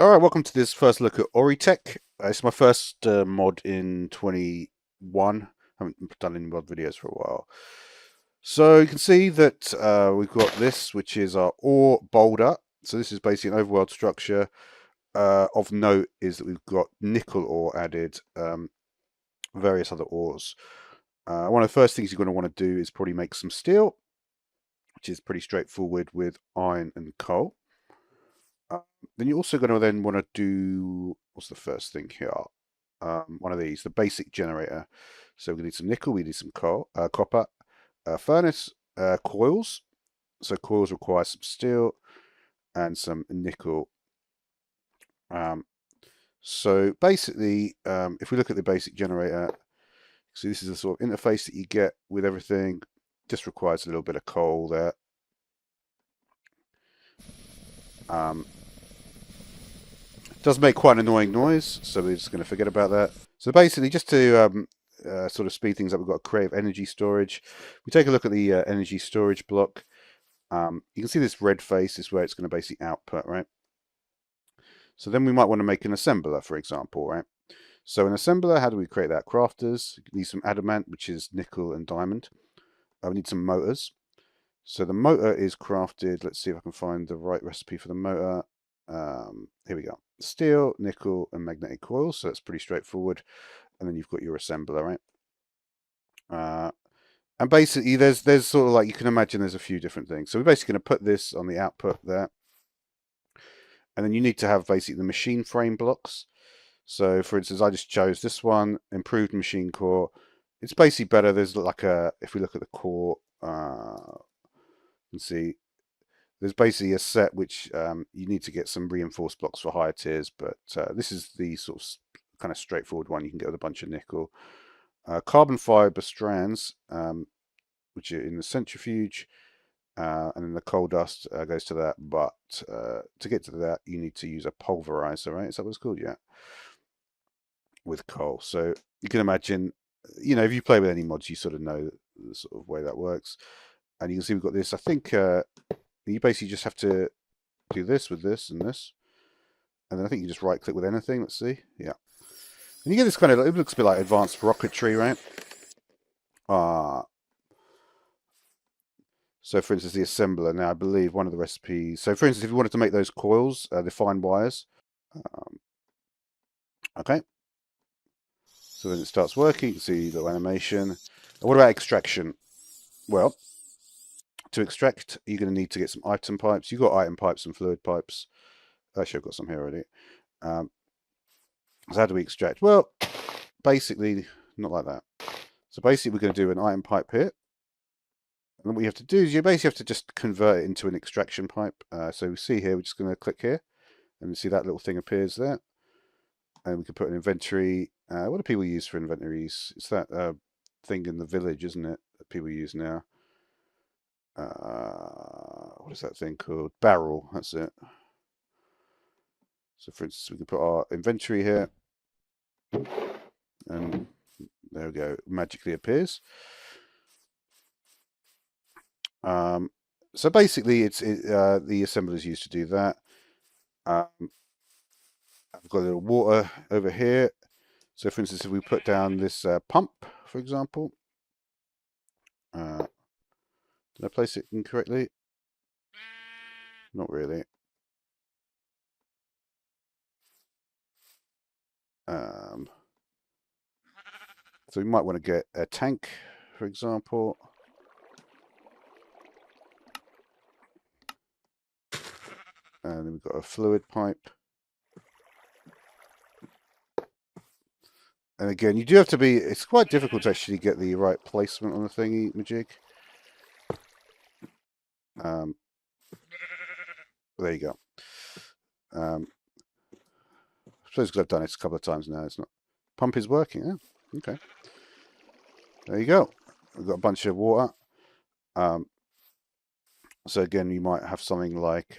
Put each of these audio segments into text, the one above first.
Alright, welcome to this first look at Oritech. It's my first mod in 21. I haven't done any mod videos for a while. So you can see that we've got this, which is our ore boulder. So this is basically an overworld structure. Of note is that we've got nickel ore added, various other ores. One of the first things you're going to want to do is probably make some steel, which is pretty straightforward with iron and coal. Then you're also going to then want to do, what's the first thing here? One of these, the basic generator. So we need some nickel, we need some coal, copper, furnace, coils. So coils require some steel and some nickel. So basically, if we look at the basic generator, so this is the sort of interface that you get with everything. Just requires a little bit of coal there. Does make quite an annoying noise, so we're just going to forget about that. So basically, just to sort of speed things up, we've got creative energy storage. We take a look at the energy storage block. You can see this red face is where it's going to basically output, right? So then we might want to make an assembler, for example, right? So an assembler, how do we create that? Crafters, we need some adamant, which is nickel and diamond. We need some motors. So the motor is crafted. Let's see if I can find the right recipe for the motor. Here we go. Steel, nickel, and magnetic coils. So that's pretty straightforward. And then you've got your assembler, right? And basically, there's sort of like, you can imagine there's a few different things. So we're basically going to put this on the output there. And then you need to have basically the machine frame blocks. So for instance, I just chose this one, improved machine core. It's basically better. There's like if we look at the core, you can see there's basically a set which you need to get some reinforced blocks for higher tiers, but this is the sort of kind of straightforward one you can get with a bunch of nickel. Carbon fiber strands, which are in the centrifuge, and then the coal dust goes to that, but to get to that you need to use a pulverizer, right? Is that what it's called? Yeah, with coal. So you can imagine, you know, if you play with any mods, you sort of know the sort of way that works. And you can see we've got this. I think you basically just have to do this with this and this. And then I think you just right click with anything. Let's see. Yeah. And you get this kind of, it looks a bit like advanced rocketry, right? So for instance, the assembler. Now I believe one of the recipes. So for instance, if you wanted to make those coils, the fine wires. Okay. So then it starts working. You can see the animation. And what about extraction? Well, to extract, you're going to need to get some item pipes. You've got item pipes and fluid pipes. Actually, I've got some here already. So how do we extract? Well, basically, not like that. So basically, we're going to do an item pipe here. And then what you have to do is you basically have to just convert it into an extraction pipe. So we see here, we're just going to click here. And you see that little thing appears there. And we can put an inventory. What do people use for inventories? It's that thing in the village, isn't it, that people use now? What is that thing called? Barrel, that's it. So for instance, we can put our inventory here, and there we go, magically appears. So basically, the assembler is used to do that. I've got a little water over here. So for instance, if we put down this pump, for example, did I place it incorrectly? Not really. So we might want to get a tank, for example. And then we've got a fluid pipe. And again, you do have to be, it's quite difficult to actually get the right placement on the thingy, Majig. There you go. I suppose because I've done it a couple of times now, it's not. Pump is working, yeah. Okay. There you go. We've got a bunch of water. So again, you might have something like,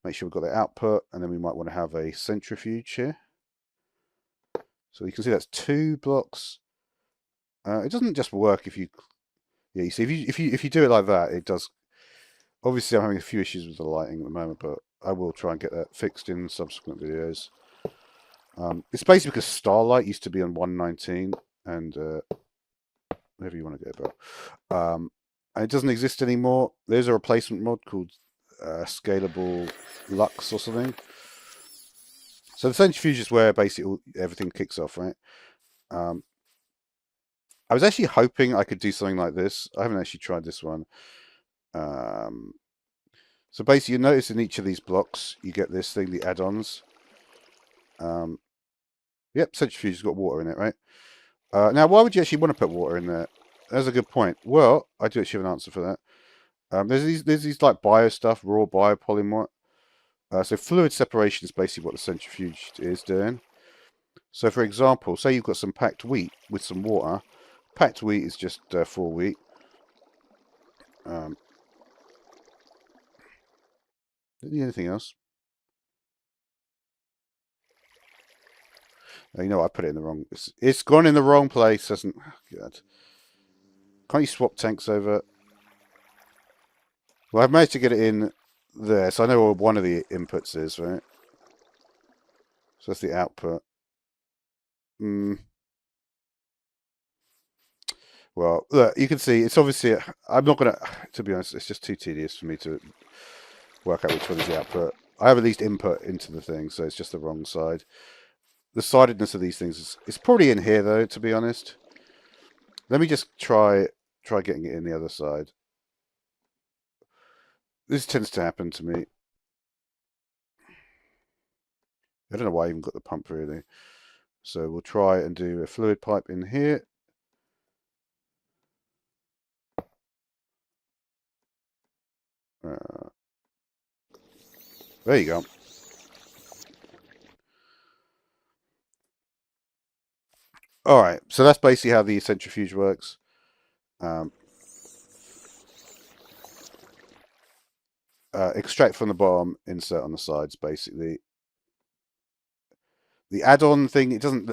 make sure we've got the output, and then we might want to have a centrifuge here. So you can see that's 2 blocks. It doesn't just work if you, yeah. You see, if you do it like that, it does. Obviously, I'm having a few issues with the lighting at the moment, but I will try and get that fixed in subsequent videos. It's basically because Starlight used to be on 119, and whatever you want to go about. And it doesn't exist anymore. There's a replacement mod called Scalable Lux or something. So the centrifuge is where basically everything kicks off, right? I was actually hoping I could do something like this. I haven't actually tried this one. So basically, you notice in each of these blocks, you get this thing, the add-ons. Yep, centrifuge has got water in it, right? Now, why would you actually want to put water in there? That's a good point. Well, I do actually have an answer for that. There's these like bio stuff, raw biopolymer. So fluid separation is basically what the centrifuge is doing. So for example, say you've got some packed wheat with some water. Packed wheat is just full wheat. Don't need anything else. You know what, I put it in the wrong... It's gone in the wrong place, hasn't... Oh, God. Can't you swap tanks over? Well, I've managed to get it in there, so I know what one of the inputs is, right? So that's the output. Well, look, you can see, it's obviously... I'm not going to be honest, it's just too tedious for me to work out which one is the output. I have at least input into the thing, so it's just the wrong side. The sidedness of these things is probably in here, though, to be honest. Let me just try getting it in the other side. This tends to happen to me. I don't know why I even got the pump, really. So we'll try and do a fluid pipe in here. There you go. All right, so that's basically how the centrifuge works. Extract from the bottom, insert on the sides, basically. The add-on thing, it doesn't...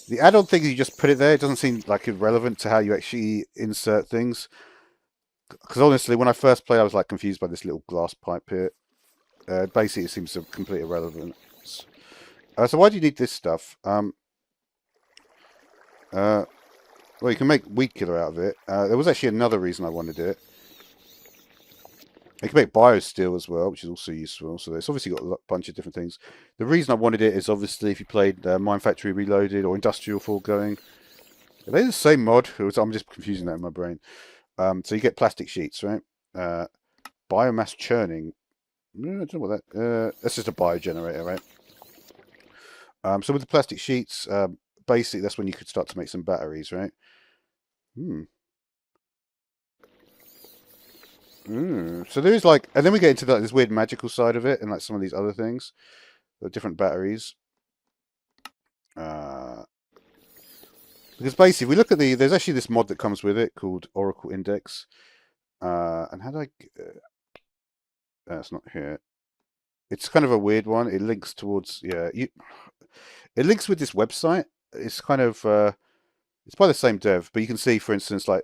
The add-on thing, you just put it there, it doesn't seem like irrelevant to how you actually insert things. Because honestly, when I first played, I was like confused by this little glass pipe here. Basically, it seems to complete irrelevance. So why do you need this stuff? Well, you can make weed killer out of it. There was actually another reason I wanted it. You can make biosteel as well, which is also useful. So it's obviously got a bunch of different things. The reason I wanted it is obviously if you played Mine Factory Reloaded or Industrial Foregoing. Are they the same mod? I'm just confusing that in my brain. So you get plastic sheets, right? Biomass churning. I don't know what that... that's just a biogenerator, right? So with the plastic sheets, basically that's when you could start to make some batteries, right? So there is like, and then we get into like this weird magical side of it, and like some of these other things, the different batteries. Because basically, if we look at there's actually this mod that comes with it called Oracle Index. And how do I? It's not here. It's kind of a weird one. It links towards it links with this website. It's kind of it's by the same dev, but you can see, for instance, like